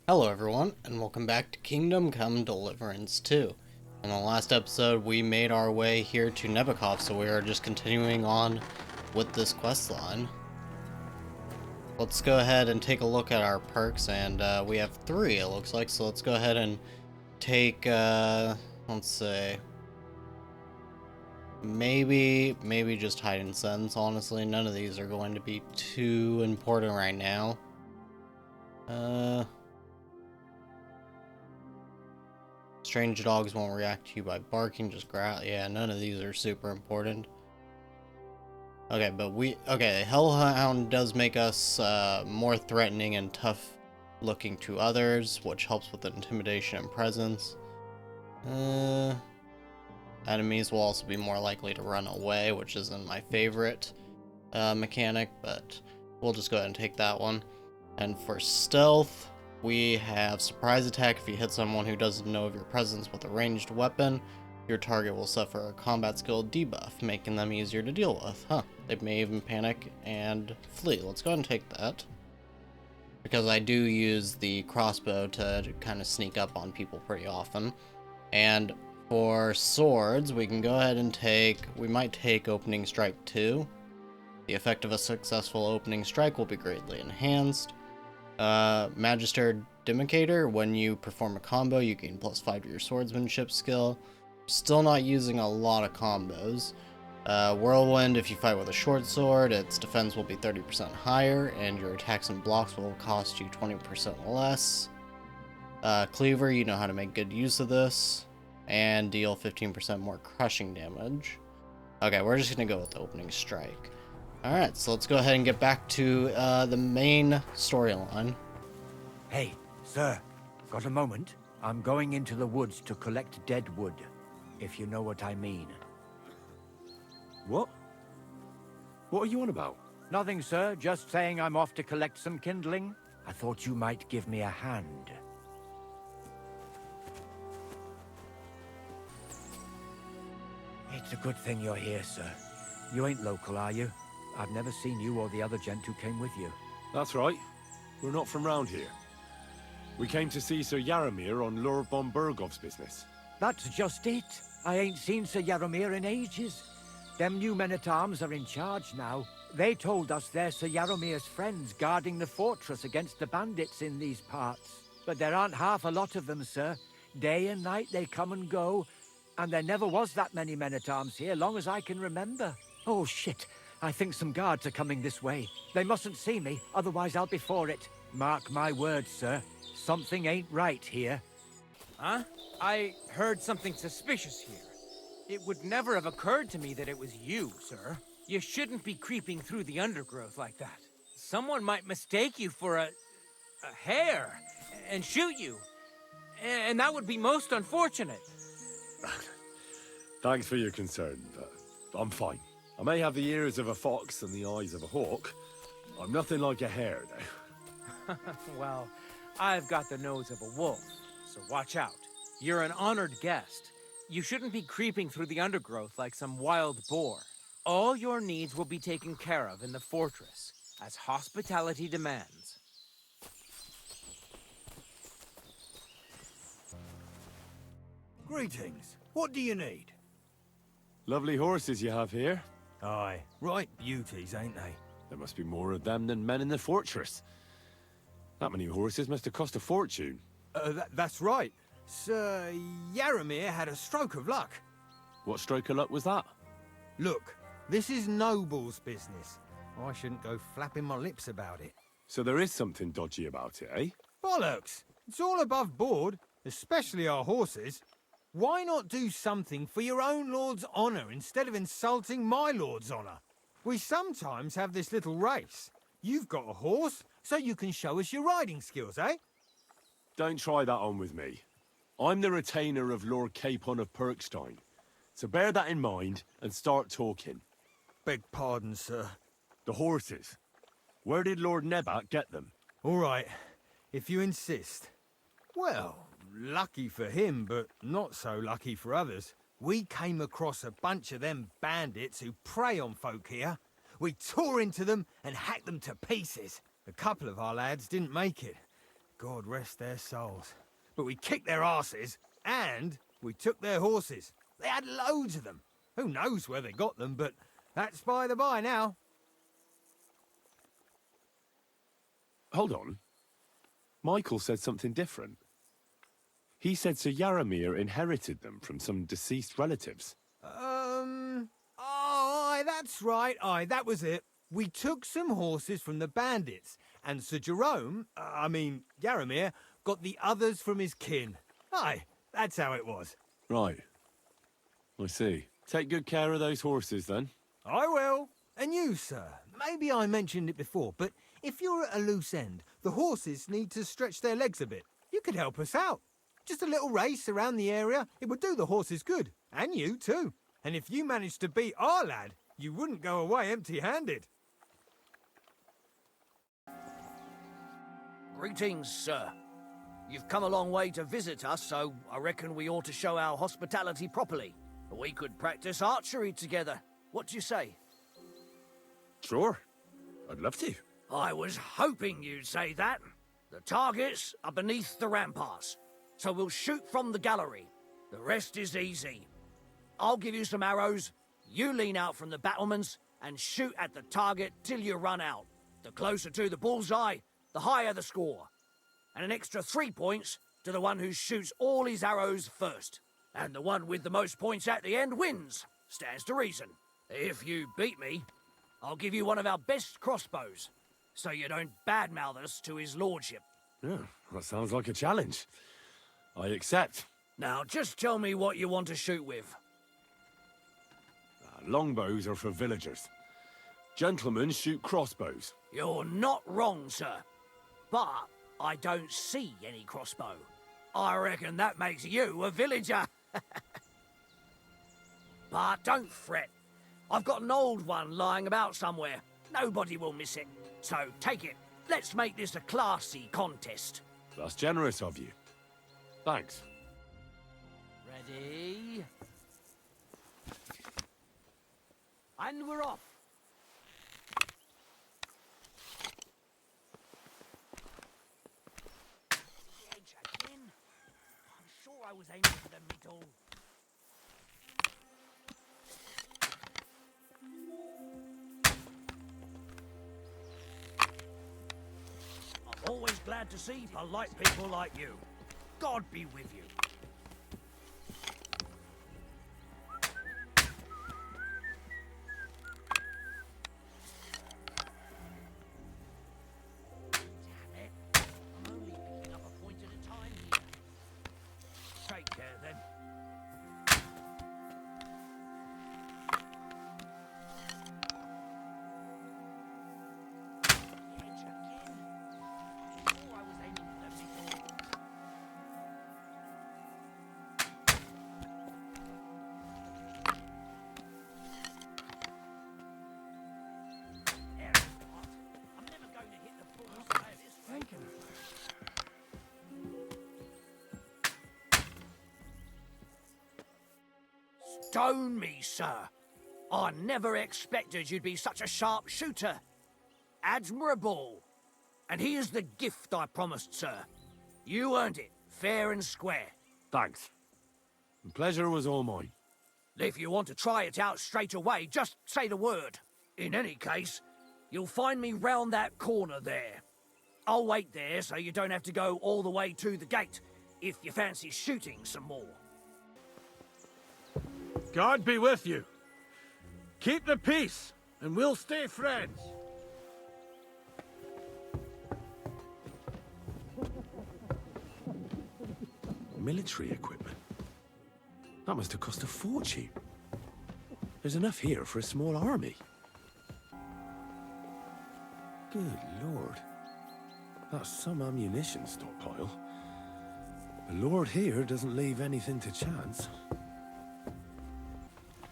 Hello everyone, and welcome back to Kingdom Come Deliverance 2. In the last episode, we made our way here to Nebukov, so we are just continuing on with this quest line. Let's go ahead and take a look at our perks, and we have 3 it looks like, so let's go ahead and take, let's say, maybe just hide and sense. Honestly, none of these are going to be too important right now. Strange dogs won't react to you by barking, just growl. Yeah, none of these are super important. Okay, but Hellhound does make us more threatening and tough looking to others, which helps with intimidation and presence. Enemies will also be more likely to run away, which isn't my favorite mechanic, but we'll just go ahead and take that one. And for stealth, we have surprise attack. If you hit someone who doesn't know of your presence with a ranged weapon, your target will suffer a combat skill debuff, making them easier to deal with. They may even panic and flee. Let's go ahead and take that, because I do use the crossbow to kind of sneak up on people pretty often. And for swords, we can go ahead and we might take Opening Strike 2. The effect of a successful opening strike will be greatly enhanced. Magister Dimicator, when you perform a combo, you gain +5 to your swordsmanship skill. Still not using a lot of combos. Whirlwind, if you fight with a short sword, its defense will be 30% higher, and your attacks and blocks will cost you 20% less. Cleaver, you know how to make good use of this, and deal 15% more crushing damage. Okay, we're just gonna go with the opening strike. Alright, so let's go ahead and get back to the main storyline. Hey, sir, got a moment? I'm going into the woods to collect dead wood, if you know what I mean. What? What are you on about? Nothing, sir, just saying I'm off to collect some kindling. I thought you might give me a hand. It's a good thing you're here, sir. You ain't local, are you? I've never seen you or the other gent who came with you. That's right. We're not from round here. We came to see Sir Yaramir on Lord von Bergov's business. That's just it. I ain't seen Sir Yaramir in ages. Them new men-at-arms are in charge now. They told us they're Sir Yaramir's friends guarding the fortress against the bandits in these parts. But there aren't half a lot of them, sir. Day and night they come and go, and there never was that many men-at-arms here, long as I can remember. Oh, shit. I think some guards are coming this way. They mustn't see me, otherwise I'll be for it. Mark my words, sir. Something ain't right here. Huh? I heard something suspicious here. It would never have occurred to me that it was you, sir. You shouldn't be creeping through the undergrowth like that. Someone might mistake you for a hare and shoot you. And that would be most unfortunate. Thanks for your concern, but I'm fine. I may have the ears of a fox and the eyes of a hawk. I'm nothing like a hare, though. Well, I've got the nose of a wolf, so watch out. You're an honored guest. You shouldn't be creeping through the undergrowth like some wild boar. All your needs will be taken care of in the fortress, as hospitality demands. Greetings. What do you need? Lovely horses you have here. Aye, right beauties, ain't they? There must be more of them than men in the fortress. That many horses must have cost a fortune. That's right. Sir Yaramir had a stroke of luck. What stroke of luck was that? Look, this is Noble's business. I shouldn't go flapping my lips about it. So there is something dodgy about it, eh? Bollocks! It's all above board, especially our horses. Why not do something for your own lord's honor instead of insulting my lord's honor? We sometimes have this little race. You've got a horse, so you can show us your riding skills, eh? Don't try that on with me. I'm the retainer of Lord Capon of Perkstein. So bear that in mind and start talking. Beg pardon, sir. The horses. Where did Lord Nebat get them? All right, if you insist. Well, lucky for him, but not so lucky for others. We came across a bunch of them bandits who prey on folk here. We tore into them and hacked them to pieces. A couple of our lads didn't make it. God rest their souls. But we kicked their asses, and we took their horses. They had loads of them. Who knows where they got them, but that's by the by now. Hold on. Michael said something different. He said Sir Yaramir inherited them from some deceased relatives. Aye, that's right, aye, that was it. We took some horses from the bandits, and Sir Jerome, Yaramir, got the others from his kin. Aye, that's how it was. Right. I see. Take good care of those horses, then. I will. And you, sir, maybe I mentioned it before, but if you're at a loose end, the horses need to stretch their legs a bit. You could help us out. Just a little race around the area, it would do the horses good. And you, too. And if you managed to beat our lad, you wouldn't go away empty-handed. Greetings, sir. You've come a long way to visit us, so I reckon we ought to show our hospitality properly. We could practice archery together. What do you say? Sure. I'd love to. I was hoping you'd say that. The targets are beneath the ramparts, so we'll shoot from the gallery. The rest is easy. I'll give you some arrows, you lean out from the battlements, and shoot at the target till you run out. The closer to the bullseye, the higher the score. And an extra 3 points to the one who shoots all his arrows first. And the one with the most points at the end wins. Stands to reason. If you beat me, I'll give you one of our best crossbows, so you don't badmouth us to his lordship. Yeah, that sounds like a challenge. I accept. Now, just tell me what you want to shoot with. Longbows are for villagers. Gentlemen shoot crossbows. You're not wrong, sir. But I don't see any crossbow. I reckon that makes you a villager. But don't fret. I've got an old one lying about somewhere. Nobody will miss it. So take it. Let's make this a classy contest. That's generous of you. Thanks. Ready? And we're off. The edge again. I'm sure I was aiming for the middle. I'm always glad to see polite people like you. God be with you. Take care, then. The edge again. Oh, I was aiming for the middle. There is what. I'm never going to hit the bullseye at this rate. Stone me, sir. I never expected you'd be such a sharp shooter. Admirable. And here's the gift I promised, sir. You earned it, fair and square. Thanks. The pleasure was all mine. If you want to try it out straight away, just say the word. In any case, you'll find me round that corner there. I'll wait there so you don't have to go all the way to the gate if you fancy shooting some more. God be with you. Keep the peace, and we'll stay friends. Military equipment. That must have cost a fortune. There's enough here for a small army. Good lord. That's some ammunition stockpile. The lord here doesn't leave anything to chance.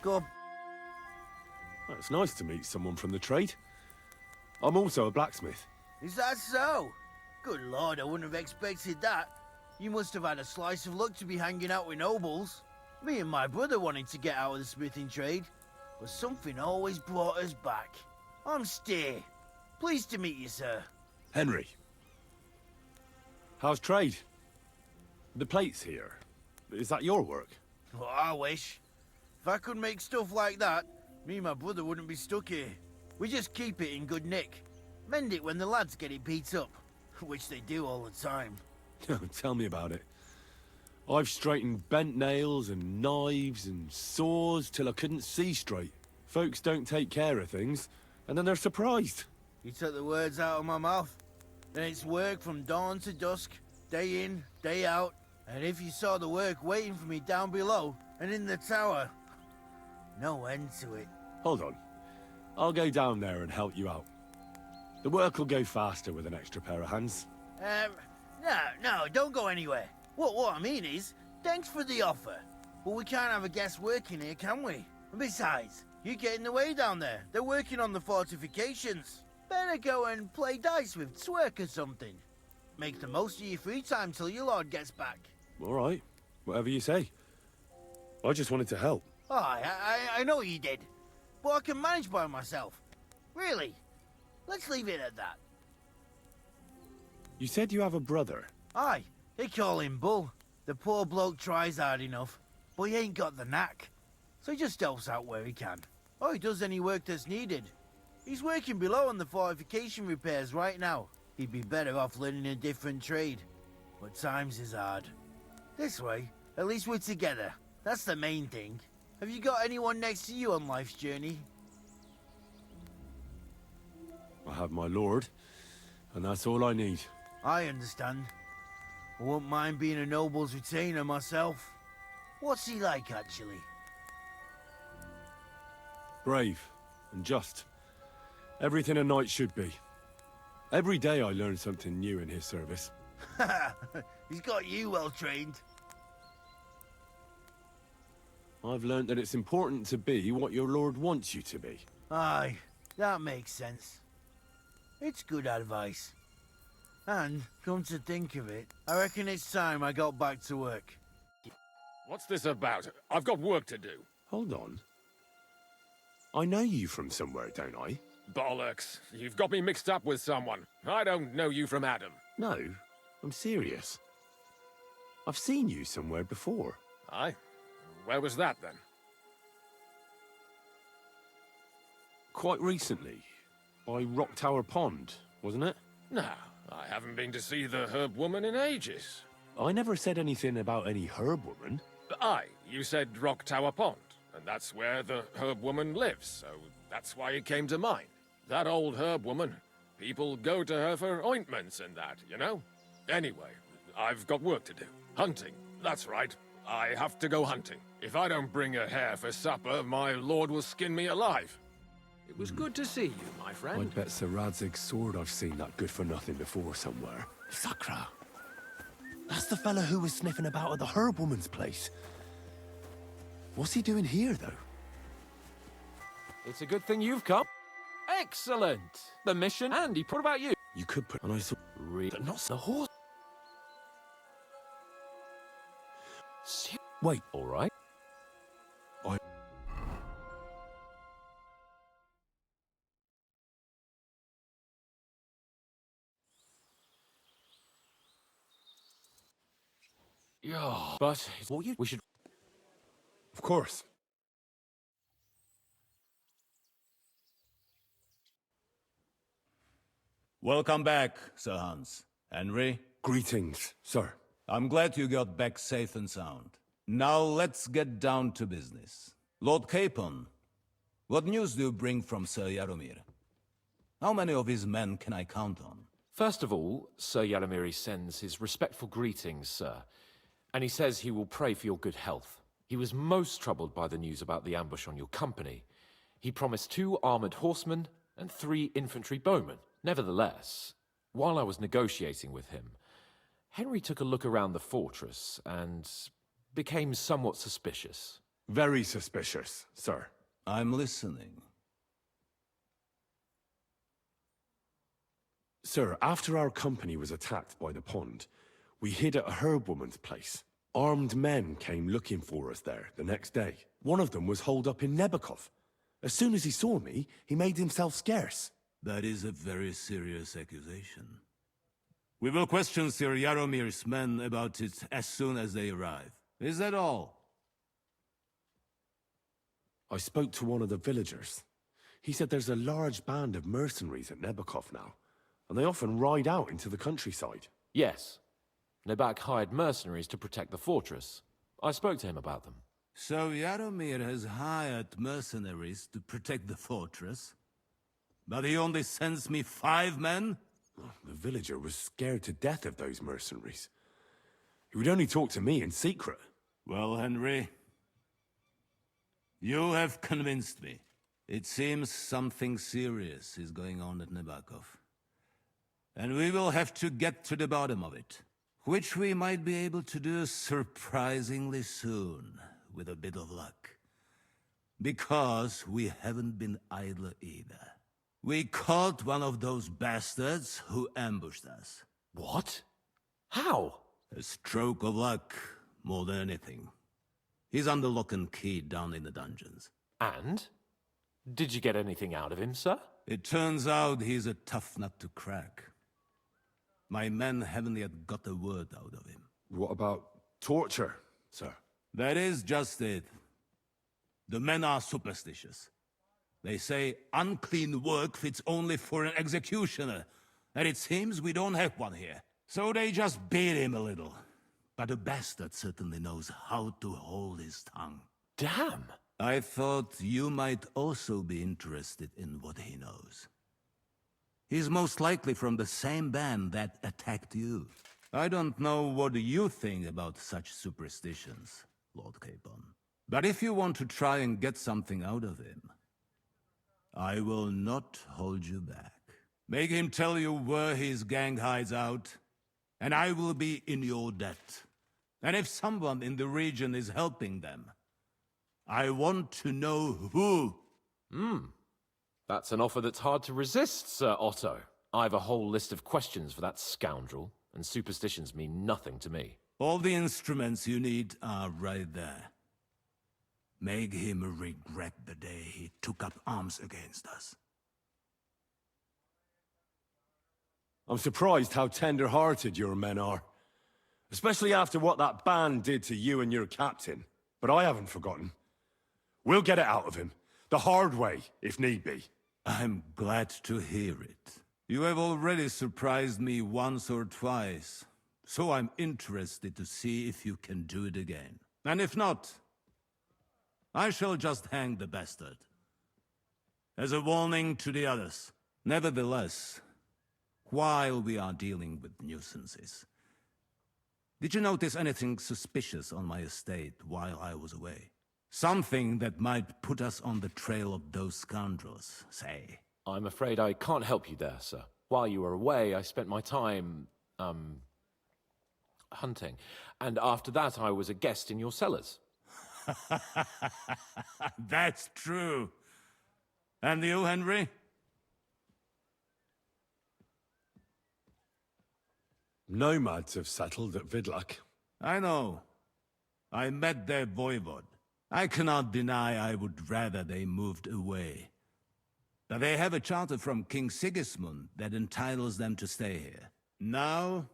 Go. It's nice to meet someone from the trade. I'm also a blacksmith. Is that so? Good lord, I wouldn't have expected that. You must have had a slice of luck to be hanging out with nobles. Me and my brother wanted to get out of the smithing trade, but something always brought us back. I'm Stay. Pleased to meet you, sir. Henry. How's trade? The plates here. Is that your work? Well, I wish. If I could make stuff like that, me and my brother wouldn't be stuck here. We just keep it in good nick. Mend it when the lads get it beat up, which they do all the time. Tell me about it. I've straightened bent nails and knives and saws till I couldn't see straight. Folks don't take care of things, and then they're surprised. You took the words out of my mouth. Then it's work from dawn to dusk, day in, day out. And if you saw the work waiting for me down below and in the tower, no end to it. Hold on. I'll go down there and help you out. The work will go faster with an extra pair of hands. No, don't go anywhere. What I mean is, thanks for the offer. But we can't have a guest working here, can we? And besides, you get in the way down there. They're working on the fortifications. Better go and play dice with Twerk or something. Make the most of your free time till your lord gets back. All right. Whatever you say. I just wanted to help. Oh, I know you did. But I can manage by myself. Really. Let's leave it at that. You said you have a brother. Aye, they call him Bull. The poor bloke tries hard enough, but he ain't got the knack. So he just helps out where he can. Or he does any work that's needed. He's working below on the fortification repairs right now. He'd be better off learning a different trade. But times is hard. This way, at least we're together. That's the main thing. Have you got anyone next to you on life's journey? I have my lord, and that's all I need. I understand. I won't mind being a noble's retainer myself. What's he like, actually? Brave and just. Everything a knight should be. Every day I learn something new in his service. He's got you well trained. I've learned that it's important to be what your lord wants you to be. Aye, that makes sense. It's good advice. And, come to think of it, I reckon it's time I got back to work. What's this about? I've got work to do. Hold on. I know you from somewhere, don't I? Bollocks. You've got me mixed up with someone. I don't know you from Adam. No, I'm serious. I've seen you somewhere before. Aye? Where was that, then? Quite recently. By Rock Tower Pond, wasn't it? No, I haven't been to see the herb woman in ages. I never said anything about any herb woman. Aye, you said Rock Tower Pond, and that's where the herb woman lives, so that's why it came to mind. That old herb woman, people go to her for ointments and that, you know? Anyway, I've got work to do. Hunting, that's right. I have to go hunting. If I don't bring a hare for supper, my lord will skin me alive. It was good to see you, my friend. I bet Sir Radzig's sword I've seen that good-for-nothing before somewhere. Sakra! That's the fella who was sniffing about at the herb woman's place. What's he doing here, though? It's a good thing you've come. Excellent! The mission, Andy, what about you? You could put... And I saw... But not the horse. Wait. All right. Yeah, but we should... Of course. Welcome back, Sir Hans. Henry? Greetings, sir. I'm glad you got back safe and sound. Now let's get down to business. Lord Capon, what news do you bring from Sir Yaromir? How many of his men can I count on? First of all, Sir Yaromir sends his respectful greetings, sir. And he says he will pray for your good health. He was most troubled by the news about the ambush on your company. He promised 2 armored horsemen and 3 infantry bowmen. Nevertheless, while I was negotiating with him, Henry took a look around the fortress and became somewhat suspicious. Very suspicious, sir. I'm listening. Sir, after our company was attacked by the pond, we hid at a herb woman's place. Armed men came looking for us there the next day. One of them was holed up in Nebakov. As soon as he saw me, he made himself scarce. That is a very serious accusation. We will question Sir Yaromir's men about it as soon as they arrive. Is that all? I spoke to one of the villagers. He said there's a large band of mercenaries at Nebakov now, and they often ride out into the countryside. Yes. Nebak hired mercenaries to protect the fortress. I spoke to him about them. So Yaromir has hired mercenaries to protect the fortress? But he only sends me 5 men? The villager was scared to death of those mercenaries. He would only talk to me in secret. Well, Henry, you have convinced me. It seems something serious is going on at Nebakov. And we will have to get to the bottom of it. Which we might be able to do surprisingly soon, with a bit of luck. Because we haven't been idle either. We caught one of those bastards who ambushed us. What? How? A stroke of luck, more than anything. He's under lock and key down in the dungeons. And? Did you get anything out of him, sir? It turns out he's a tough nut to crack. My men haven't yet got a word out of him. What about torture, sir? That is just it. The men are superstitious. They say unclean work fits only for an executioner, and it seems we don't have one here. So they just beat him a little. But the bastard certainly knows how to hold his tongue. Damn! I thought you might also be interested in what he knows. He's most likely from the same band that attacked you. I don't know what you think about such superstitions, Lord Capon. But if you want to try and get something out of him, I will not hold you back. Make him tell you where his gang hides out, and I will be in your debt. And if someone in the region is helping them, I want to know who. That's an offer that's hard to resist, Sir Otto. I've a whole list of questions for that scoundrel, and superstitions mean nothing to me. All the instruments you need are right there. Make him regret the day he took up arms against us. I'm surprised how tender-hearted your men are. Especially after what that band did to you and your captain. But I haven't forgotten. We'll get it out of him. The hard way, if need be. I'm glad to hear it. You have already surprised me once or twice, so I'm interested to see if you can do it again. And if not, I shall just hang the bastard. As a warning to the others. Nevertheless, while we are dealing with nuisances, did you notice anything suspicious on my estate while I was away? Something that might put us on the trail of those scoundrels, say. I'm afraid I can't help you there, sir. While you were away, I spent my time, hunting. And after that, I was a guest in your cellars. That's true. And you, Henry? Nomads have settled at Vidlak. I know. I met their voivod. I cannot deny I would rather they moved away. But they have a charter from King Sigismund that entitles them to stay here. Now,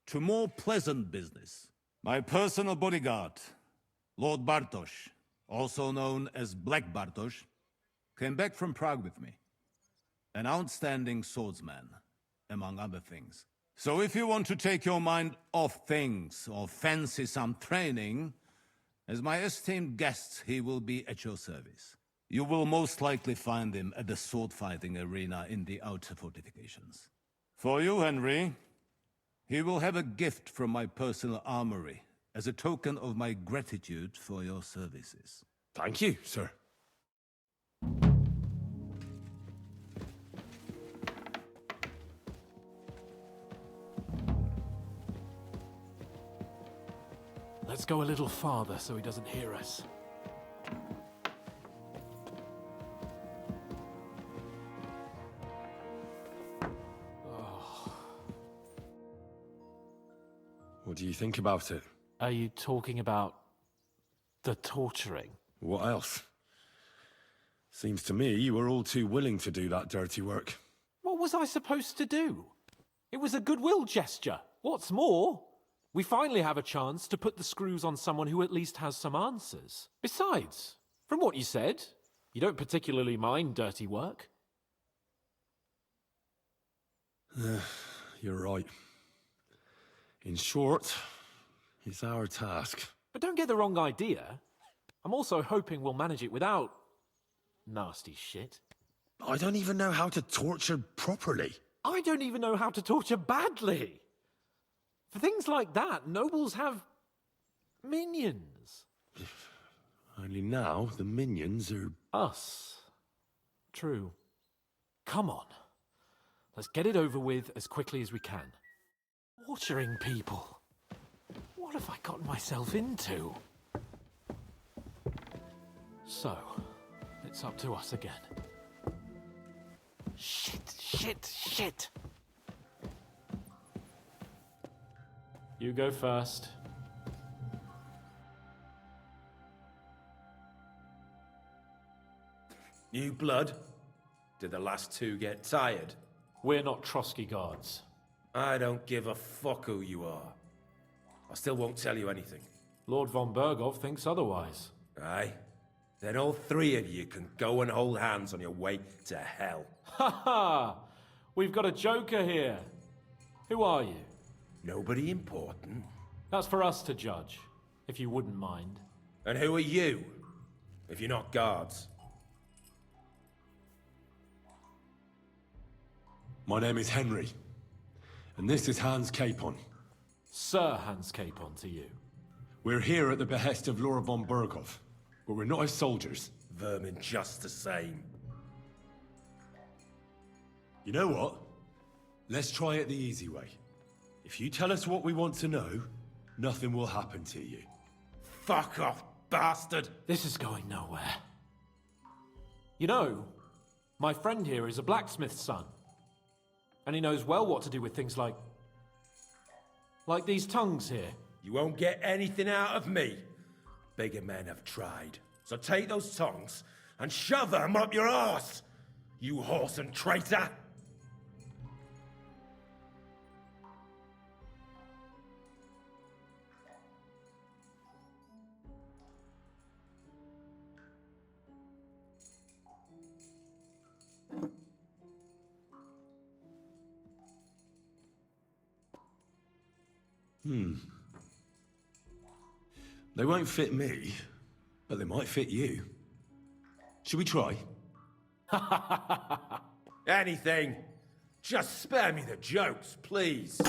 to more pleasant business. My personal bodyguard, Lord Bartosz, also known as Black Bartosz, came back from Prague with me. An outstanding swordsman, among other things. So if you want to take your mind off things or fancy some training, as my esteemed guest, he will be at your service. You will most likely find him at the sword-fighting arena in the outer fortifications. For you, Henry, he will have a gift from my personal armory as a token of my gratitude for your services. Thank you, sir. Let's go a little farther so he doesn't hear us. What do you think about it? Are you talking about the torturing? What else? Seems to me you were all too willing to do that dirty work. What was I supposed to do? It was a goodwill gesture. What's more, we finally have a chance to put the screws on someone who at least has some answers. Besides, from what you said, you don't particularly mind dirty work. You're right. In short, it's our task. But don't get the wrong idea. I'm also hoping we'll manage it without nasty shit. I don't even know how to torture properly. I don't even know how to torture badly. For things like that, nobles have minions. Only now, the minions are... Us. True. Come on. Let's get it over with as quickly as we can. Torturing people. What have I gotten myself into? So, it's up to us again. Shit. You go first. New blood? Did the last two get tired? We're not Trotsky guards. I don't give a fuck who you are. I still won't tell you anything. Lord von Berghoff thinks otherwise. Aye? Then all three of you can go and hold hands on your way to hell. Ha ha! We've got a joker here. Who are you? Nobody important. That's for us to judge, if you wouldn't mind. And who are you, if you're not guards? My name is Henry, and this is Hans Capon. Sir Hans Capon to you. We're here at the behest of Laura von Berghoff, but we're not his soldiers. Vermin just the same. You know what? Let's try it the easy way. If you tell us what we want to know, nothing will happen to you. Fuck off, bastard! This is going nowhere. You know, my friend here is a blacksmith's son. And he knows well what to do with things like these tongues here. You won't get anything out of me. Bigger men have tried. So take those tongs and shove them up your arse, you horse and traitor! They won't fit me, but they might fit you. Should we try? Anything. Just spare me the jokes, please.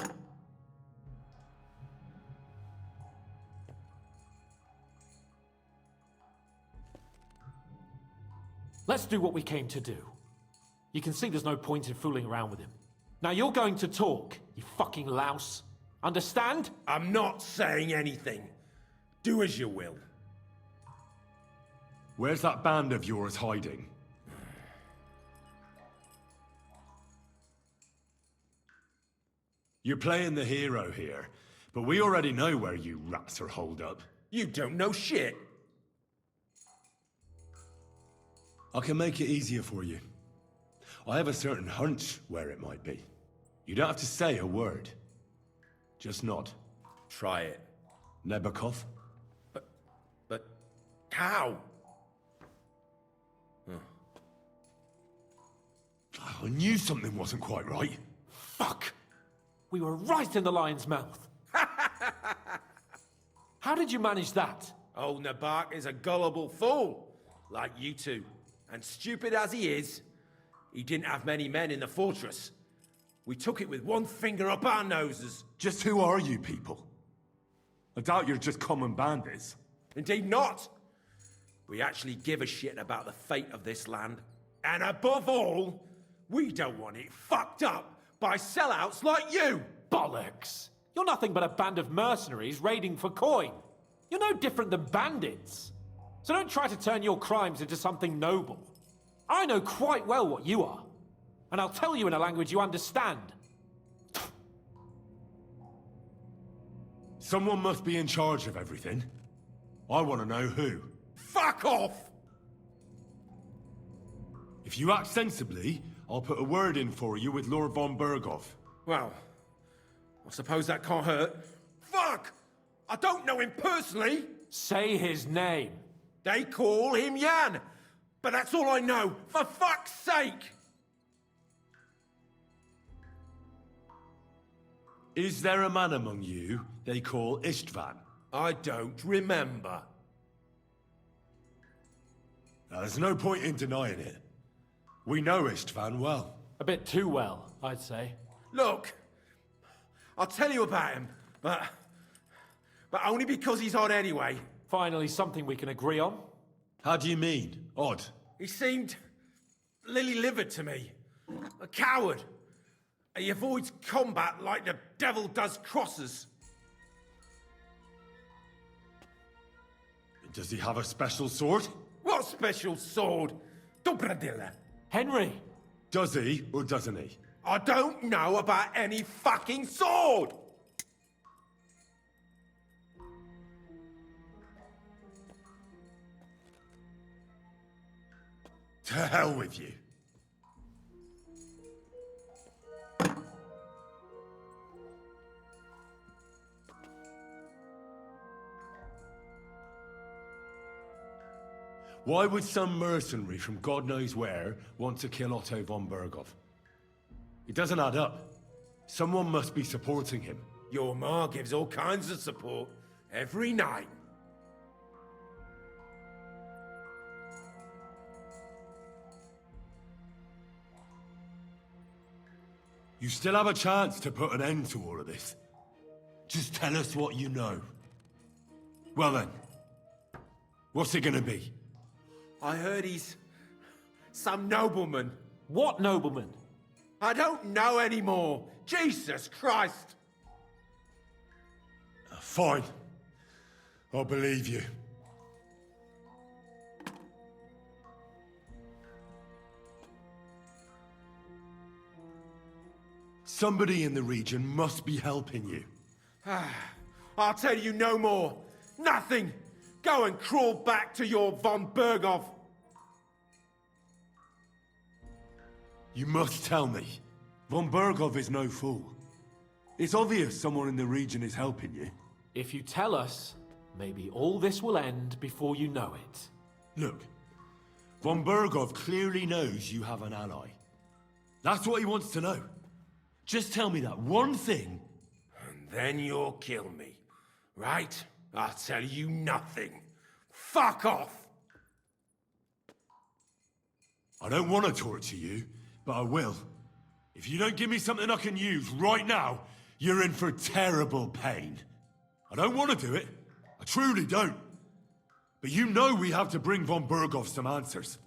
Let's do what we came to do. You can see there's no point in fooling around with him. Now you're going to talk, you fucking louse. Understand? I'm not saying anything. Do as you will. Where's that band of yours hiding? You're playing the hero here, but we already know where you rats are holed up. You don't know shit. I can make it easier for you. I have a certain hunch where it might be. You don't have to say a word. Just nod. Try it. Nebakov? But how? I knew something wasn't quite right. Fuck! We were right in the lion's mouth. How did you manage that? Old Embark is a gullible fool, like you two. And stupid as he is, he didn't have many men in the fortress. We took it with one finger up our noses. Just who are you people? I doubt you're just common bandits. Indeed not. We actually give a shit about the fate of this land. And above all, we don't want it fucked up by sellouts like you! Bollocks! You're nothing but a band of mercenaries raiding for coin. You're no different than bandits. So don't try to turn your crimes into something noble. I know quite well what you are. And I'll tell you in a language you understand. Someone must be in charge of everything. I want to know who. Fuck off! If you act sensibly, I'll put a word in for you with Lord von Berghoff. Well, I suppose that can't hurt. Fuck! I don't know him personally. Say his name. They call him Jan. But that's all I know. For fuck's sake! Is there a man among you they call Istvan? I don't remember. Now, there's no point in denying it. We know Istvan well. A bit too well, I'd say. Look, I'll tell you about him, but only because he's odd anyway. Finally, something we can agree on. How do you mean, odd? He seemed lily-livered to me. A coward. He avoids combat like the devil does crosses. Does he have a special sword? What special sword? Dobradilla. Henry! Does he, or doesn't he? I don't know about any fucking sword! To hell with you. Why would some mercenary from God knows where want to kill Otto von Berghoff? It doesn't add up. Someone must be supporting him. Your ma gives all kinds of support every night. You still have a chance to put an end to all of this. Just tell us what you know. Well then, what's it gonna be? I heard he's some nobleman. What nobleman? I don't know anymore. Jesus Christ! Fine. I'll believe you. Somebody in the region must be helping you. I'll tell you no more. Nothing. Go and crawl back to your von Berghoff. You must tell me. Von Berghoff is no fool. It's obvious someone in the region is helping you. If you tell us, maybe all this will end before you know it. Look, von Berghoff clearly knows you have an ally. That's what he wants to know. Just tell me that one thing. And then you'll kill me. Right? I'll tell you nothing. Fuck off! I don't want to torture you, but I will. If you don't give me something I can use right now, you're in for terrible pain. I don't want to do it. I truly don't. But you know we have to bring von Berghoff some answers.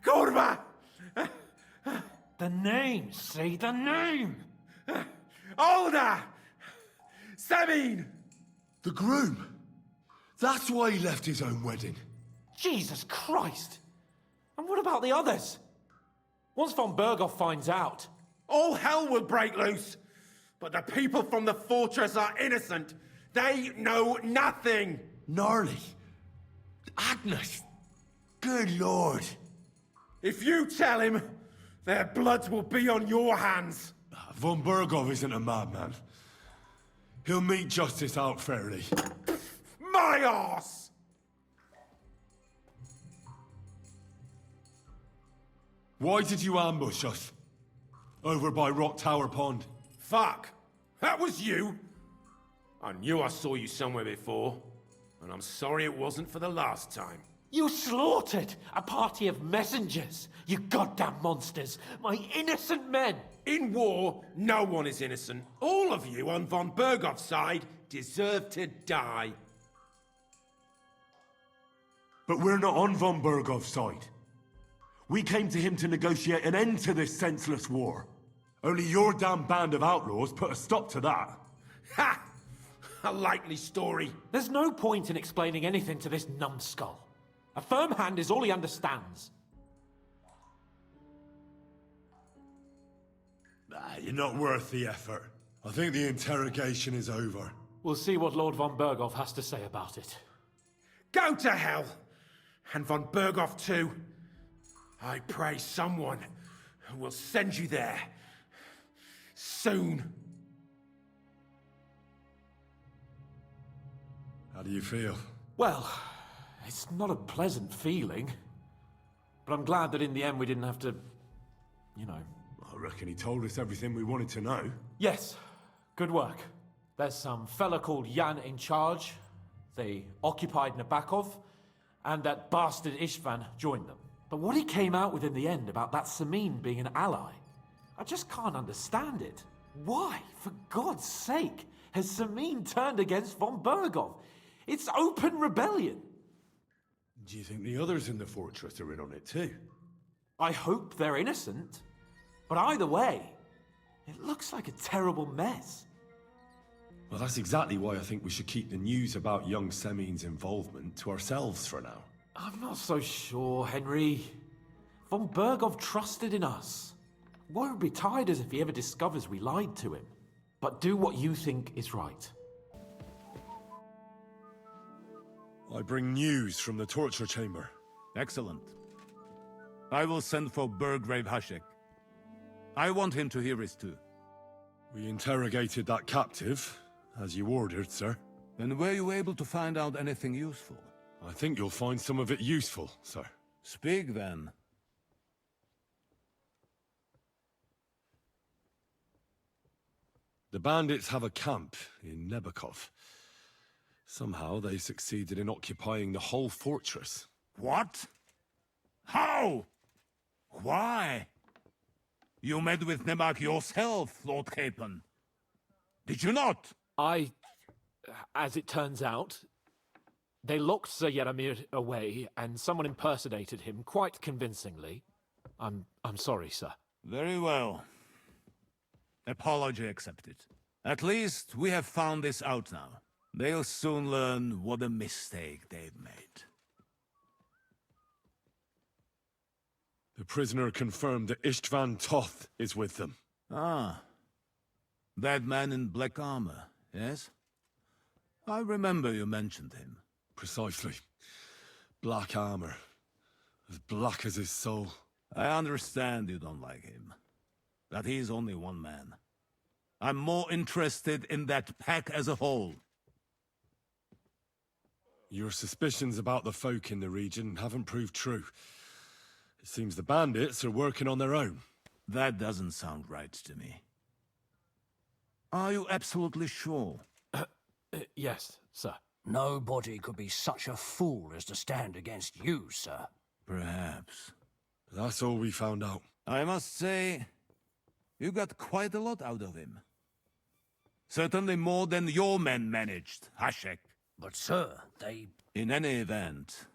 Korva! The name! Say the name! Olda! Sabine! The groom. That's why he left his own wedding. Jesus Christ! And what about the others? Once von Berghoff finds out... All hell will break loose! But the people from the fortress are innocent! They know nothing! Gnarly. Agnes. Good lord. If you tell him, their blood will be on your hands! Von Berghoff isn't a madman. He'll meet justice out fairly. My arse! Why did you ambush us? Over by Rock Tower Pond. Fuck! That was you! I knew I saw you somewhere before, and I'm sorry it wasn't for the last time. You slaughtered a party of messengers! You goddamn monsters! My innocent men! In war, no one is innocent. All of you on von Berghoff's side deserve to die. But we're not on von Berghoff's side. We came to him to negotiate an end to this senseless war. Only your damn band of outlaws put a stop to that. Ha! A likely story. There's no point in explaining anything to this numbskull. A firm hand is all he understands. You're not worth the effort. I think the interrogation is over. We'll see what Lord von Berghoff has to say about it. Go to hell! And von Berghoff too. I pray someone will send you there. Soon. How do you feel? Well, it's not a pleasant feeling. But I'm glad that in the end we didn't have to, you know. I reckon he told us everything we wanted to know. Yes, good work. There's some fella called Jan in charge. They occupied Nabokov, and that bastard Istvan joined them. But what he came out with in the end about that Samin being an ally, I just can't understand it. Why, for God's sake, has Samin turned against von Bergov? It's open rebellion. Do you think the others in the fortress are in on it too? I hope they're innocent. But either way, it looks like a terrible mess. Well, that's exactly why I think we should keep the news about young Semin's involvement to ourselves for now. I'm not so sure, Henry. Von Bergov trusted in us. Won't be tired as if he ever discovers we lied to him. But do what you think is right. I bring news from the torture chamber. Excellent. I will send for Burgrave Hashek. I want him to hear it too. We interrogated that captive, as you ordered, sir. And were you able to find out anything useful? I think you'll find some of it useful, sir. Speak then. The bandits have a camp in Nabokov. Somehow they succeeded in occupying the whole fortress. What? How? Why? You met with Nemak yourself, Lord Capon. Did you not? As it turns out, they locked Sir Yaramir away, and someone impersonated him quite convincingly. I'm sorry, sir. Very well. Apology accepted. At least we have found this out now. They'll soon learn what a mistake they've made. The prisoner confirmed that Istvan Toth is with them. Ah. That man in black armor, yes? I remember you mentioned him. Precisely. Black armor. As black as his soul. I understand you don't like him. But he's only one man. I'm more interested in that pack as a whole. Your suspicions about the folk in the region haven't proved true. It seems the bandits are working on their own. That doesn't sound right to me. Are you absolutely sure? Yes, sir. Nobody could be such a fool as to stand against you, sir. Perhaps. That's all we found out. I must say, you got quite a lot out of him. Certainly more than your men managed, Hashek. But, sir, they... In any event,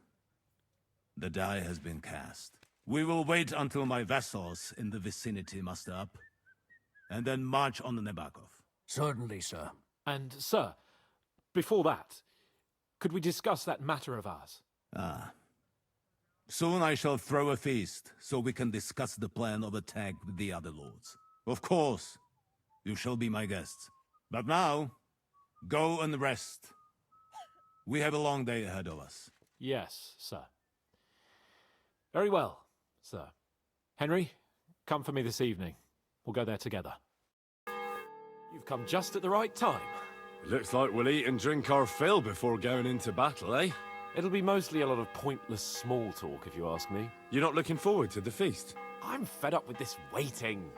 the die has been cast. We will wait until my vassals in the vicinity muster up, and then march on the Nabokov. Certainly, sir. And, sir, before that, could we discuss that matter of ours? Ah. Soon I shall throw a feast, so we can discuss the plan of attack with the other lords. Of course, you shall be my guests. But now, go and rest. We have a long day ahead of us. Yes, sir. Very well, sir. Henry, come for me this evening. We'll go there together. You've come just at the right time. It looks like we'll eat and drink our fill before going into battle, eh? It'll be mostly a lot of pointless small talk, if you ask me. You're not looking forward to the feast? I'm fed up with this waiting.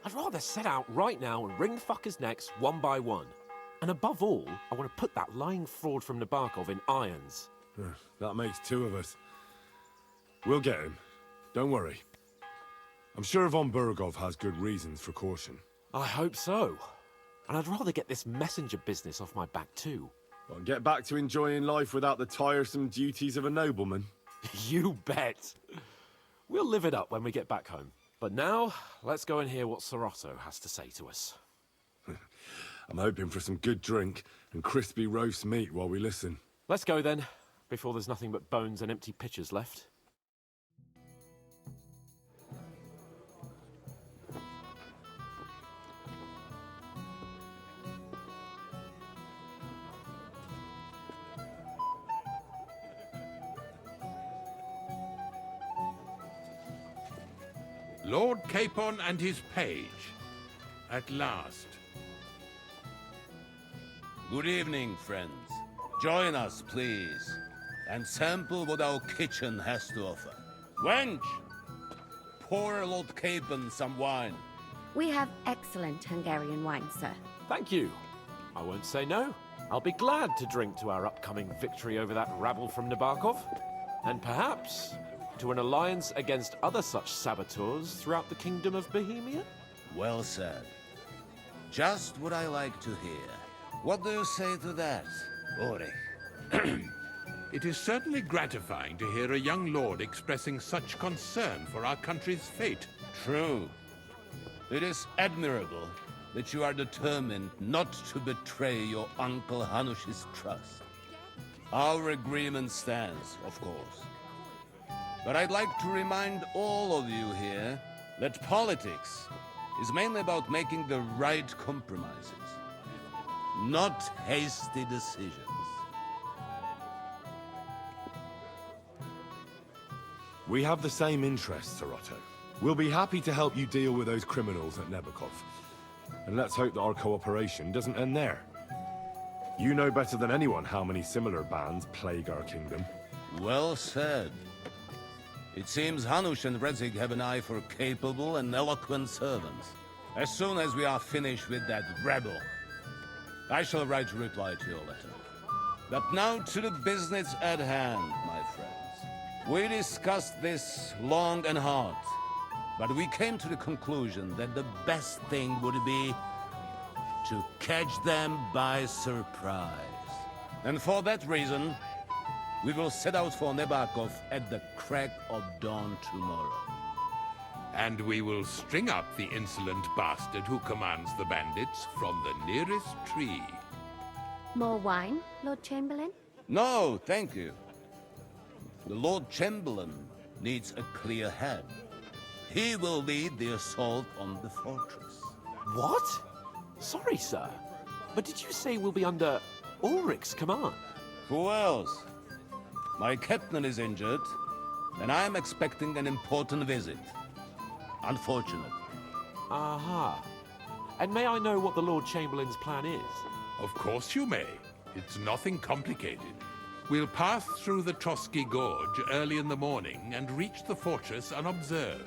I'd rather set out right now and wring fuckers' necks one by one. And above all, I want to put that lying fraud from Nabokov in irons. That makes two of us. We'll get him. Don't worry. I'm sure von Bergov has good reasons for caution. I hope so. And I'd rather get this messenger business off my back too. Well, get back to enjoying life without the tiresome duties of a nobleman. You bet. We'll live it up when we get back home. But now, let's go and hear what Sir Otto has to say to us. I'm hoping for some good drink and crispy roast meat while we listen. Let's go then, before there's nothing but bones and empty pitchers left. Lord Capon and his page. at last. Good evening, friends. Join us, please, and sample what our kitchen has to offer. Wench, pour Lord Capon some wine. We have excellent Hungarian wine, sir. Thank you. I won't say no. I'll be glad to drink to our upcoming victory over that rabble from Nabarkov, and perhaps to an alliance against other such saboteurs throughout the Kingdom of Bohemia. Well said. Just what I like to hear. What do you say to that, Ulrich? It is certainly gratifying to hear a young lord expressing such concern for our country's fate. True. It is admirable that you are determined not to betray your Uncle Hanush's trust. Our agreement stands, of course. But I'd like to remind all of you here that politics is mainly about making the right compromises, not hasty decisions. We have the same interests, Sarotto. We'll be happy to help you deal with those criminals at Nebakov. And let's hope that our cooperation doesn't end there. You know better than anyone how many similar bands plague our kingdom. Well said. It seems Hanush and Redzik have an eye for capable and eloquent servants. As soon as we are finished with that rebel, I shall write a reply to your letter. But now to the business at hand, my friends. We discussed this long and hard, but we came to the conclusion that the best thing would be to catch them by surprise. And for that reason, we will set out for Nebakov at the crack of dawn tomorrow. And we will string up the insolent bastard who commands the bandits from the nearest tree. More wine, Lord Chamberlain? No, thank you. The Lord Chamberlain needs a clear head. He will lead the assault on the fortress. What? Sorry, sir. But did you say we'll be under Ulrich's command? Who else? My captain is injured, and I am expecting an important visit. Unfortunate. Aha. And may I know what the Lord Chamberlain's plan is? Of course you may. It's nothing complicated. We'll pass through the Trotsky Gorge early in the morning and reach the fortress unobserved.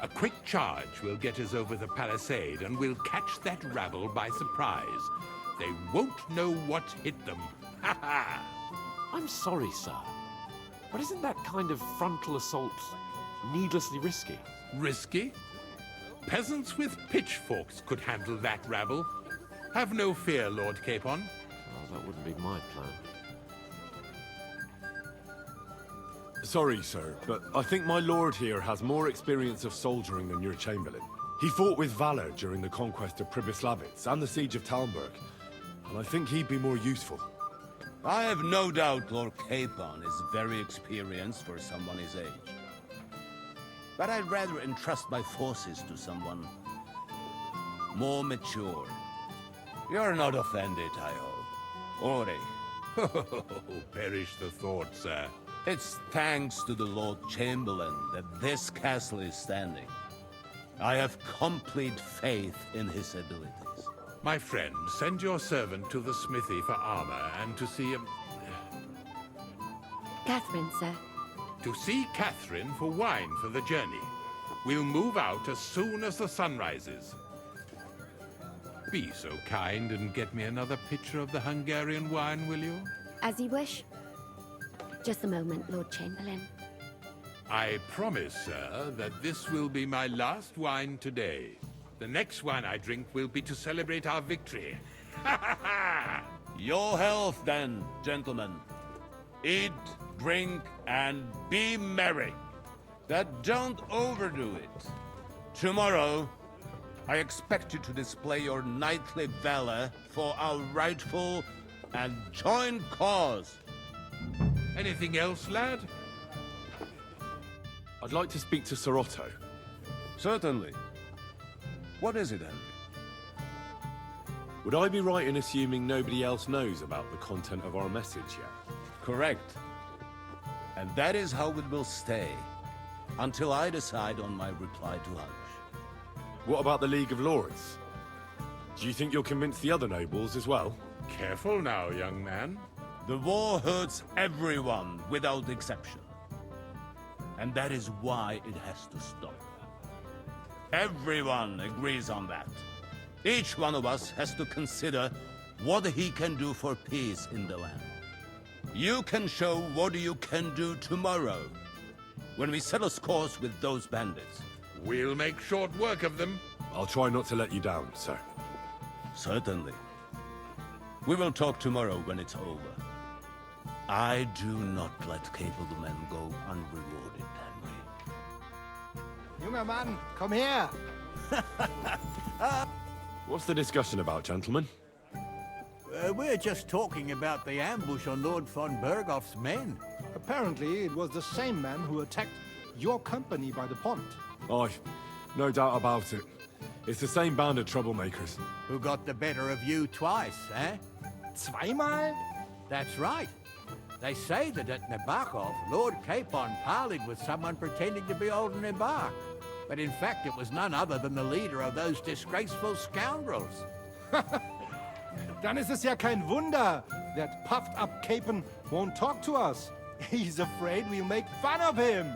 A quick charge will get us over the palisade, and we'll catch that rabble by surprise. They won't know what hit them. Ha ha! I'm sorry, sir. But isn't that kind of frontal assault needlessly risky? Risky? Peasants with pitchforks could handle that rabble. Have no fear, Lord Capon. Well, that wouldn't be my plan. Sorry, sir, but I think my lord here has more experience of soldiering than your chamberlain. He fought with valor during the conquest of Pribyslavitz and the siege of Talmberg, and I think he'd be more useful. I have no doubt Lord Capon is very experienced for someone his age. But I'd rather entrust my forces to someone more mature. You're not offended, I hope. Ori. Oh, perish the thought, sir. It's thanks to the Lord Chamberlain that this castle is standing. I have complete faith in his abilities. My friend, send your servant to the smithy for armor and to see Catherine, sir. To see Catherine for wine for the journey. We'll move out as soon as the sun rises. Be so kind and get me another pitcher of the Hungarian wine, will you? As you wish. Just a moment, Lord Chamberlain. I promise, sir, that this will be my last wine today. The next wine I drink will be to celebrate our victory. Ha ha ha! Your health, then, gentlemen. Eat, drink, and be merry. But don't overdo it. Tomorrow, I expect you to display your knightly valor for our rightful and joint cause. Anything else, lad? I'd like to speak to Sarotto. Certainly. What is it, Henry? Would I be right in assuming nobody else knows about the content of our message yet? Correct. And that is how it will stay, until I decide on my reply to Hush. What about the League of Lords? Do you think you'll convince the other nobles as well? Careful now, young man. The war hurts everyone without exception. And that is why it has to stop. Everyone agrees on that. Each one of us has to consider what he can do for peace in the land. You can show what you can do tomorrow, when we settle scores with those bandits. We'll make short work of them. I'll try not to let you down, sir. Certainly. We will talk tomorrow when it's over. I do not let capable men go unrewarded, Henry. Junger Mann, komm her! What's the discussion about, gentlemen? We're just talking about the ambush on Lord von Bergoff's men. Apparently, it was the same man who attacked your company by the pond. Aye, no doubt about it. It's the same band of troublemakers. Who got the better of you twice, eh? Zweimal? That's right. They say that at Nabokov, Lord Capon parleyed with someone pretending to be old Embark. But in fact, it was none other than the leader of those disgraceful scoundrels. Dann ist es ja kein Wunder that puffed up Capon won't talk to us. He's afraid we'll make fun of him.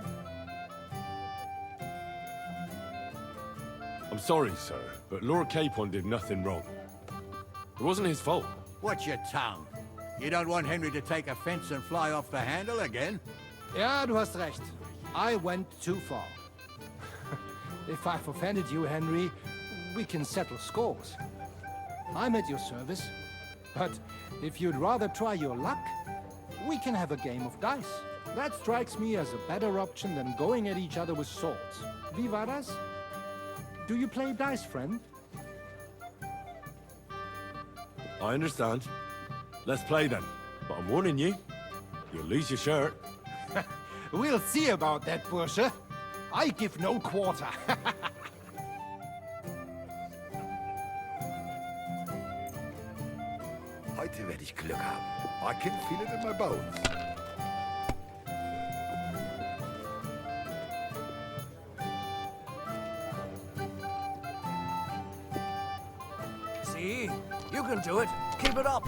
I'm sorry, sir, but Lord Capon did nothing wrong. It wasn't his fault. Watch your tongue. You don't want Henry to take offense and fly off the handle again? Ja, du hast recht. I went too far. If I've offended you, Henry, we can settle scores. I'm at your service. But if you'd rather try your luck, we can have a game of dice. That strikes me as a better option than going at each other with swords. Wie war das? Do you play dice, friend? I understand. Let's play then. But I'm warning you, you'll lose your shirt. We'll see about that, Bursche. I give no quarter. Heute werde ich Glück haben. I can feel it in my bones. See? You can do it. Keep it up.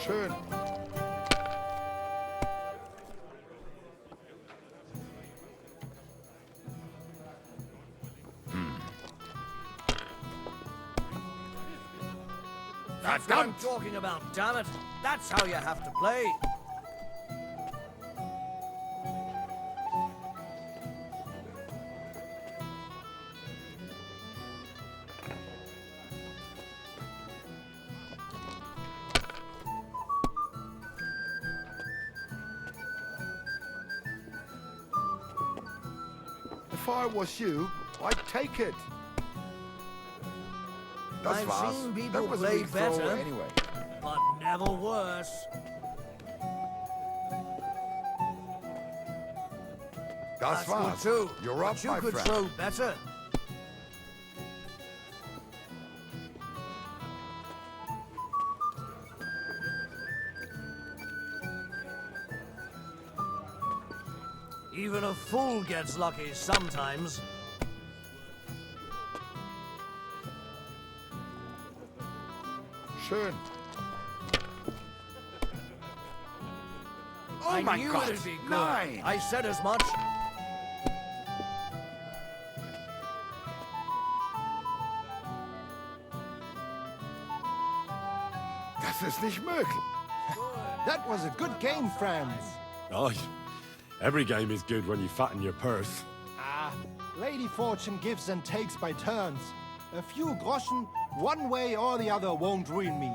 Schön. That's what I'm talking about, damn it. That's how you have to play. If I was you, I'd take it. Das I've war's. seen That people was a play weak throw better, anyway. but never worse. Das That's war's. good too. You're up, But you my could friend. throw better. Even a fool gets lucky sometimes. Schön. I my knew God, it'd be good. nein. I said as much. Das ist nicht möglich. That was a good game, friends. Aye. Every game is good when you fatten your purse. Ah, Lady Fortune gives and takes by turns. A few groschen, one way or the other, won't ruin me.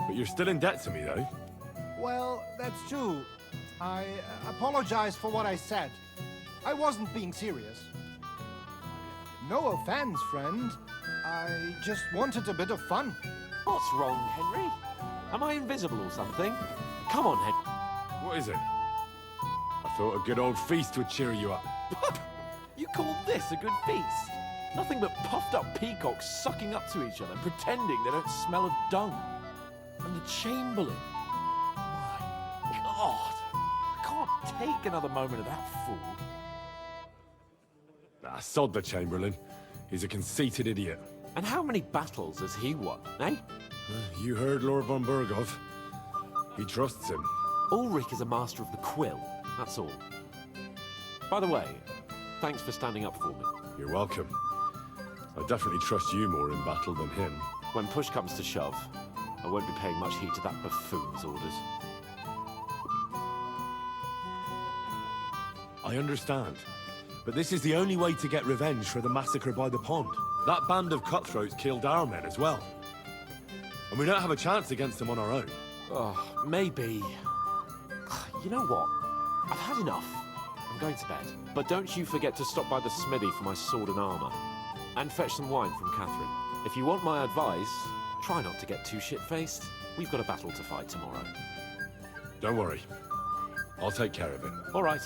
But you're still in debt to me, though. Well, that's true. I apologize for what I said. I wasn't being serious. No offense, friend. I just wanted a bit of fun. What's wrong, Henry? Am I invisible or something? Come on, Henry. What is it? I thought a good old feast would cheer you up. You call this a good feast? Nothing but puffed up peacocks sucking up to each other, pretending they don't smell of dung. And the Chamberlain. My God. I can't take another moment of that fool. Ah, sod the Chamberlain. He's a conceited idiot. And how many battles has he won, eh? You heard Lord von Burgov. He trusts him. Ulrich is a master of the quill, that's all. By the way, thanks for standing up for me. You're welcome. I definitely trust you more in battle than him. When push comes to shove, I won't be paying much heed to that buffoon's orders. I understand. But this is the only way to get revenge for the massacre by the pond. That band of cutthroats killed our men as well. And we don't have a chance against them on our own. Oh, maybe. You know what? I've had enough. I'm going to bed. But don't you forget to stop by the smithy for my sword and armor. And fetch some wine from Catherine. If you want my advice, try not to get too shit-faced. We've got a battle to fight tomorrow. Don't worry. I'll take care of it. All right.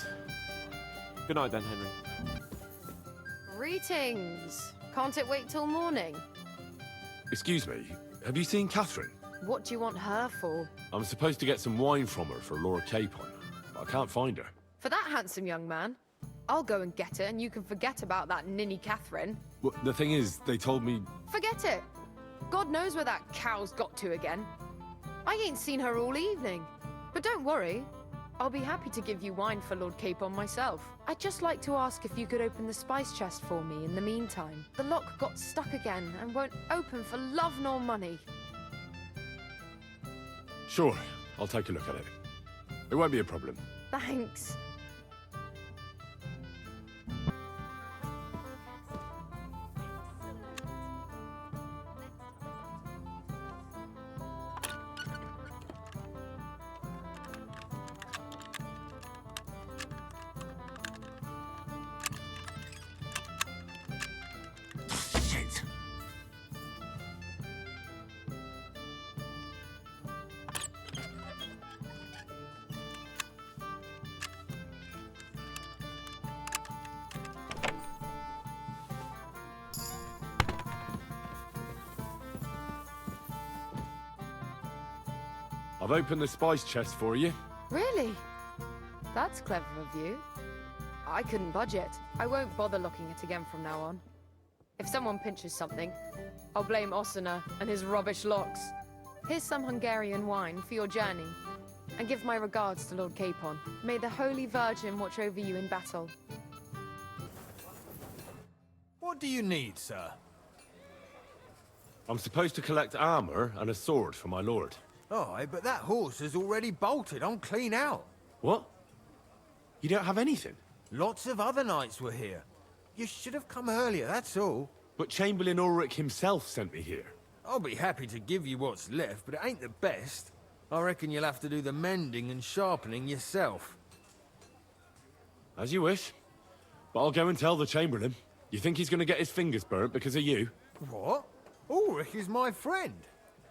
Good night then, Henry. Greetings. Can't it wait till morning? Excuse me, have you seen Catherine? What do you want her for? I'm supposed to get some wine from her for Lord Capon, but I can't find her. For that handsome young man? I'll go and get it, and you can forget about that ninny Catherine. Well, the thing is, they told me... Forget it! God knows where that cow's got to again. I ain't seen her all evening. But don't worry, I'll be happy to give you wine for Lord Capon myself. I'd just like to ask if you could open the spice chest for me in the meantime. The lock got stuck again and won't open for love nor money. Sure, I'll take a look at it. It won't be a problem. Thanks. Shit! I've opened the spice chest for you. Really? That's clever of you. I couldn't budget. I won't bother looking it again from now on. If someone pinches something, I'll blame Ossina and his rubbish locks. Here's some Hungarian wine for your journey. And give my regards to Lord Capon. May the Holy Virgin watch over you in battle. What do you need, sir? I'm supposed to collect armor and a sword for my lord. Aye, but that horse has already bolted. I'm clean out. What? You don't have anything? Lots of other knights were here. You should have come earlier, that's all. But Chamberlain Ulrich himself sent me here. I'll be happy to give you what's left, but it ain't the best. I reckon you'll have to do the mending and sharpening yourself. As you wish. But I'll go and tell the Chamberlain. You think he's going to get his fingers burnt because of you? What? Ulrich is my friend.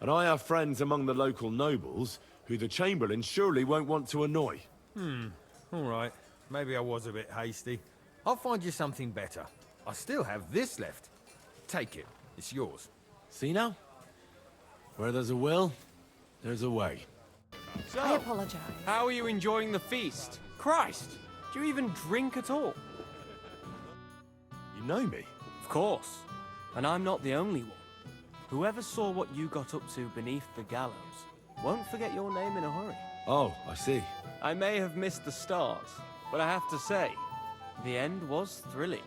And I have friends among the local nobles who the Chamberlain surely won't want to annoy. All right. Maybe I was a bit hasty. I'll find you something better. I still have this left. Take it. It's yours. See now? Where there's a will, there's a way. So, I apologize. how are you enjoying the feast? Christ, do you even drink at all? You know me? Of course. And I'm not the only one. Whoever saw what you got up to beneath the gallows won't forget your name in a hurry. Oh, I see. I may have missed the start, but I have to say, the end was thrilling.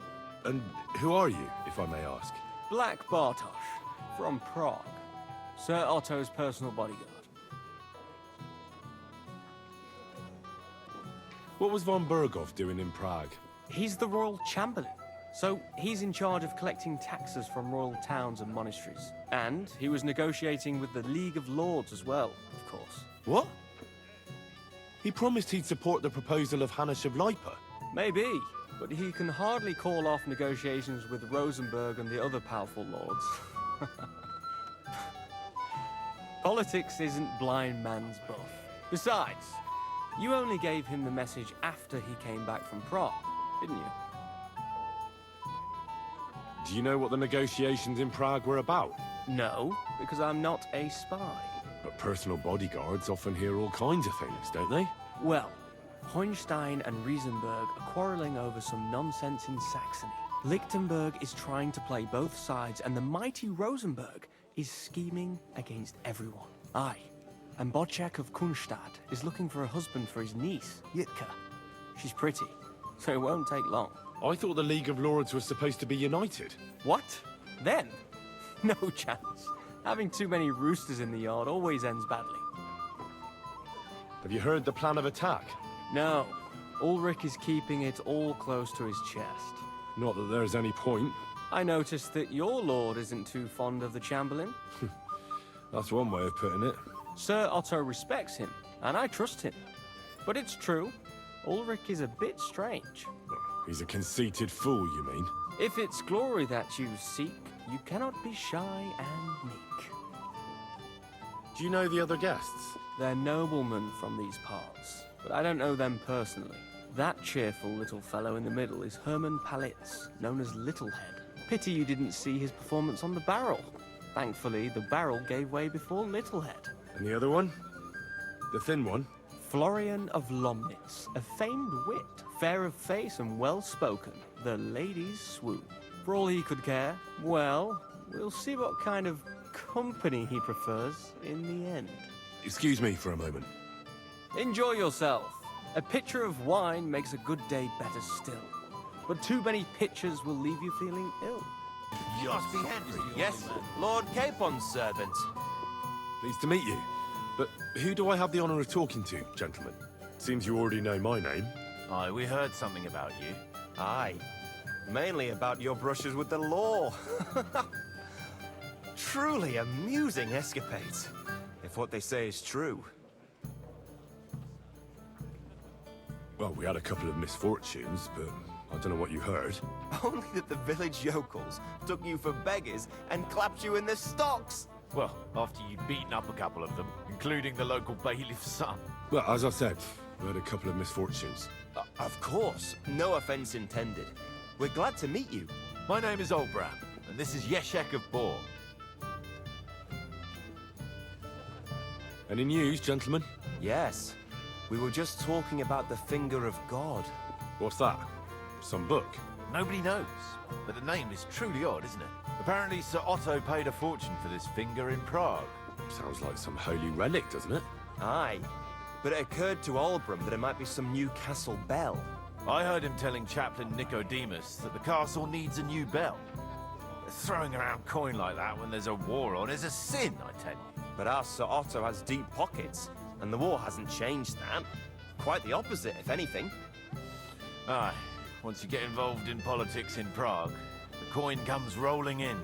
And who are you, if I may ask? Black Bartosz, from Prague. Sir Otto's personal bodyguard. What was von Burgov doing in Prague? He's the royal chamberlain, so he's in charge of collecting taxes from royal towns and monasteries. And he was negotiating with the League of Lords as well, of course. What? He promised he'd support the proposal of Hannes of Lipa. Maybe, but he can hardly call off negotiations with Rosenberg and the other powerful lords. Politics isn't blind man's buff. Besides, you only gave him the message after he came back from Prague, didn't you? Do you know what the negotiations in Prague were about? No, because I'm not a spy. But personal bodyguards often hear all kinds of things, don't they? Well, Hohenstein and Riesenberg are quarreling over some nonsense in Saxony. Lichtenberg is trying to play both sides, and the mighty Rosenberg is scheming against everyone. Aye, and Bocek of Kunstadt is looking for a husband for his niece, Yitka. She's pretty, so it won't take long. I thought the League of Lords was supposed to be united. What? Then? No chance. Having too many roosters in the yard always ends badly. Have you heard the plan of attack? No. Ulrich is keeping it all close to his chest. Not that there's any point. I noticed that your lord isn't too fond of the Chamberlain. That's one way of putting it. Sir Otto respects him, and I trust him. But it's true, Ulrich is a bit strange. He's a conceited fool, you mean? If it's glory that you seek, you cannot be shy and meek. Do you know the other guests? They're noblemen from these parts, but I don't know them personally. That cheerful little fellow in the middle is Herman Palitz, known as Littlehead. Pity you didn't see his performance on the barrel. Thankfully, the barrel gave way before Littlehead. And the other one? The thin one? Florian of Lomnitz, a famed wit, fair of face and well-spoken. The ladies swoon. For all he could care, well, we'll see what kind of company he prefers in the end. Excuse me for a moment. Enjoy yourself. A pitcher of wine makes a good day better still. But too many pitchers will leave you feeling ill. You must be Henry. Yes, Lord Capon's servant. Pleased to meet you. But who do I have the honor of talking to, gentlemen? Seems you already know my name. Aye, we heard something about you. Aye. Mainly about your brushes with the law. Truly amusing escapades, if what they say is true. Well, we had a couple of misfortunes, but I don't know what you heard. Only that the village yokels took you for beggars and clapped you in the stocks. Well, after you'd beaten up a couple of them, including the local bailiff's son. Well, as I said, we had a couple of misfortunes. Of course, no offense intended. We're glad to meet you. My name is Olbram, and this is Yeshek of Bor. Any news, gentlemen? Yes. We were just talking about the Finger of God. What's that? Some book? Nobody knows, but the name is truly odd, isn't it? Apparently Sir Otto paid a fortune for this finger in Prague. Sounds like some holy relic, doesn't it? Aye, but it occurred to Olbram that it might be some new castle bell. I heard him telling Chaplain Nicodemus that the castle needs a new bell. Throwing around coin like that when there's a war on is a sin, I tell you. But our Sir Otto has deep pockets, and the war hasn't changed that. Quite the opposite, if anything. Aye, once you get involved in politics in Prague, the coin comes rolling in.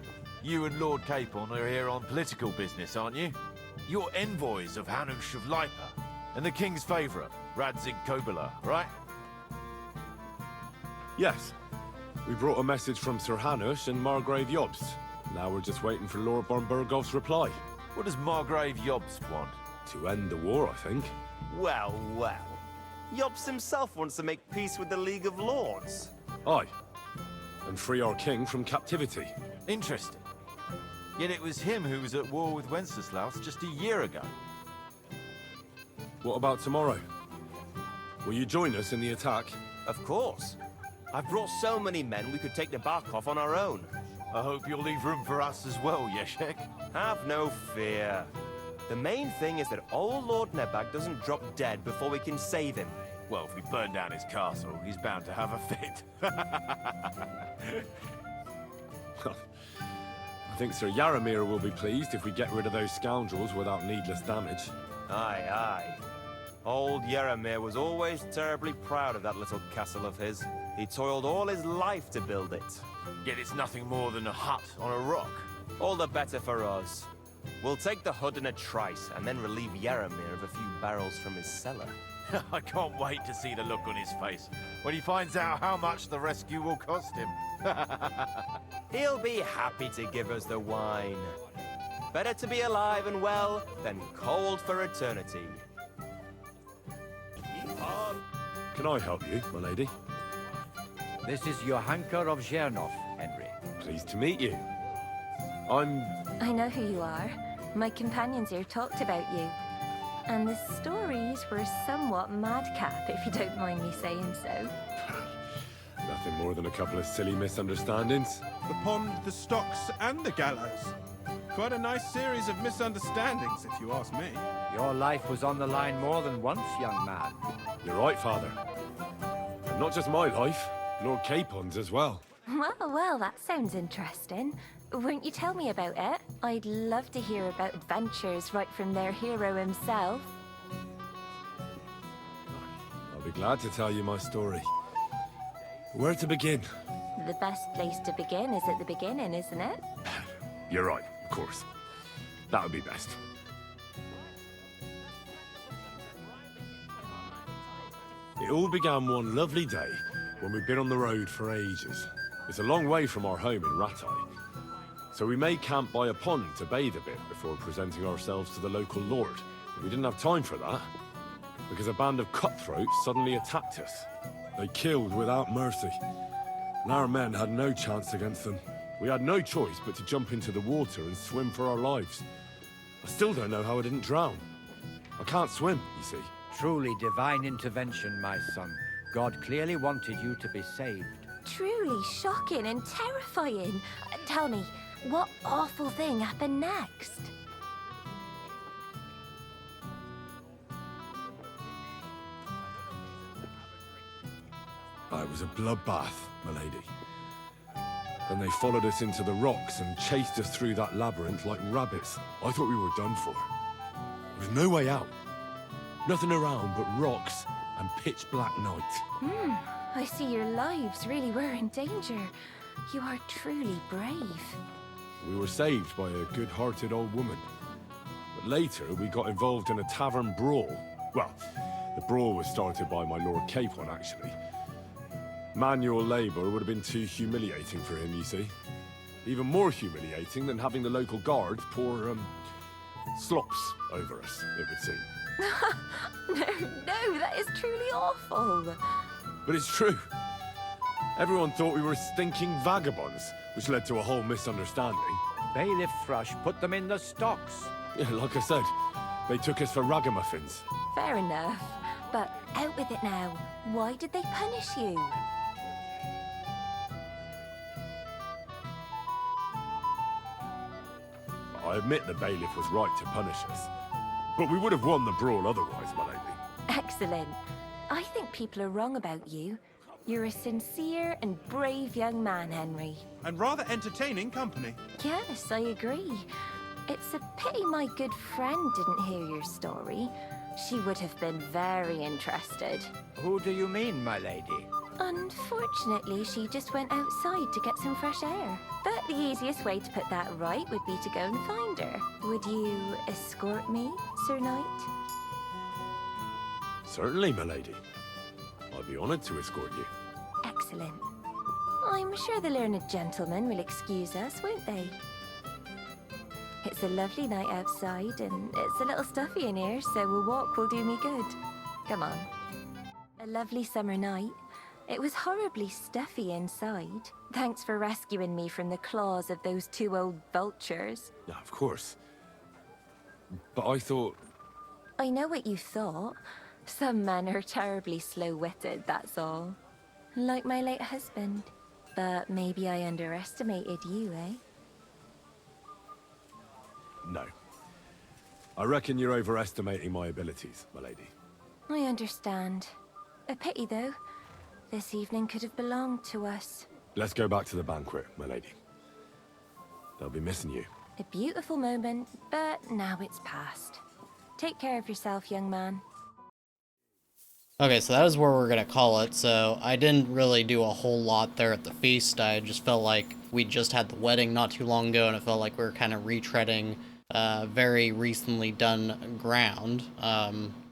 You and Lord Capon are here on political business, aren't you? You're envoys of Hanush of Lipa, and the king's favourite, Radzig Kobyla, right? Yes. We brought a message from Sir Hanush and Margrave Jobst. Now we're just waiting for Lord Bornbergov's reply. What does Margrave Jobst want? To end the war, I think. Well, well. Jobst himself wants to make peace with the League of Lords. Aye. And free our king from captivity. Interesting. Yet it was him who was at war with Wenceslaus just a year ago. What about tomorrow? Will you join us in the attack? Of course. I've brought so many men we could take the Barkov on our own. I hope you'll leave room for us as well, Yeshek. Have no fear. The main thing is that old Lord Nebag doesn't drop dead before we can save him. Well, if we burn down his castle, he's bound to have a fit. I think Sir Yaramir will be pleased if we get rid of those scoundrels without needless damage. Aye, aye. Old Yaramir was always terribly proud of that little castle of his. He toiled all his life to build it. Yet it's nothing more than a hut on a rock. All the better for us. We'll take the hut in a trice and then relieve Yaramir of a few barrels from his cellar. I can't wait to see the look on his face when he finds out how much the rescue will cost him. He'll be happy to give us the wine. Better to be alive and well than cold for eternity. Can I help you, my lady? This is Johanka of Zhernov, Henry. Pleased to meet you. I know who you are. My companions here talked about you. And the stories were somewhat madcap, if you don't mind me saying so. Nothing more than a couple of silly misunderstandings. The pond, the stocks, and the gallows. Quite a nice series of misunderstandings, if you ask me. Your life was on the line more than once, young man. You're right, Father. And not just my life, Lord Capon's as well. Well, that sounds interesting. Won't you tell me about it? I'd love to hear about adventures right from their hero himself. I'll be glad to tell you my story. Where to begin? The best place to begin is at the beginning, isn't it? You're right, of course. That would be best. It all began one lovely day when we'd been on the road for ages. It's a long way from our home in Rattay. So we made camp by a pond to bathe a bit before presenting ourselves to the local lord. We didn't have time for that, because a band of cutthroats suddenly attacked us. They killed without mercy, and our men had no chance against them. We had no choice but to jump into the water and swim for our lives. I still don't know how I didn't drown. I can't swim, you see. Truly divine intervention, my son. God clearly wanted you to be saved. Truly shocking and terrifying. Tell me, what awful thing happened next? It was a bloodbath, my lady. Then they followed us into the rocks and chased us through that labyrinth like rabbits. I thought we were done for. There was no way out. Nothing around but rocks and pitch black night. I see your lives really were in danger. You are truly brave. We were saved by a good-hearted old woman. But later, we got involved in a tavern brawl. Well, the brawl was started by my Lord Capon, actually. Manual labor would have been too humiliating for him, you see. Even more humiliating than having the local guard pour, slops over us, it would seem. No, that is truly awful. But it's true. Everyone thought we were stinking vagabonds, which led to a whole misunderstanding. Bailiff Thrush put them in the stocks. Yeah, like I said, they took us for ragamuffins. Fair enough. But out with it now. Why did they punish you? I admit the bailiff was right to punish us. But we would have won the brawl otherwise, my lady. Excellent. I think people are wrong about you. You're a sincere and brave young man, Henry. And rather entertaining company. Yes, I agree. It's a pity my good friend didn't hear your story. She would have been very interested. Who do you mean, my lady? Unfortunately, she just went outside to get some fresh air. But the easiest way to put that right would be to go and find her. Would you escort me, Sir Knight? Certainly, my lady. I'd be honored to escort you. Excellent. I'm sure the learned gentlemen will excuse us, won't they? It's a lovely night outside, and it's a little stuffy in here, so a walk will do me good. Come on. A lovely summer night. It was horribly stuffy inside. Thanks for rescuing me from the claws of those two old vultures. Yeah, of course. But I thought... I know what you thought. Some men are terribly slow-witted, that's all. Like my late husband. But maybe I underestimated you, eh? No. I reckon you're overestimating my abilities, my lady. I understand. A pity, though. This evening could have belonged to us. Let's go back to the banquet, my lady. They'll be missing you. A beautiful moment, but now it's past. Take care of yourself, young man. Okay, so that is where we're gonna call it. So I didn't really do a whole lot there at the feast. I just felt like we just had the wedding not too long ago, and it felt like we were kind of retreading very recently done ground.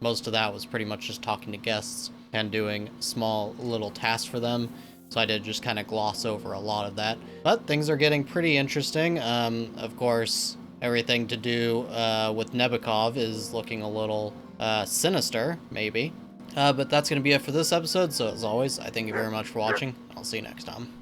Most of that was pretty much just talking to guests and doing small little tasks for them. So I did just kind of gloss over a lot of that. But things are getting pretty interesting. Of course, everything to do with Nebukov is looking a little sinister, maybe. But that's going to be it for this episode. So as always, I thank you very much for watching. I'll see you next time.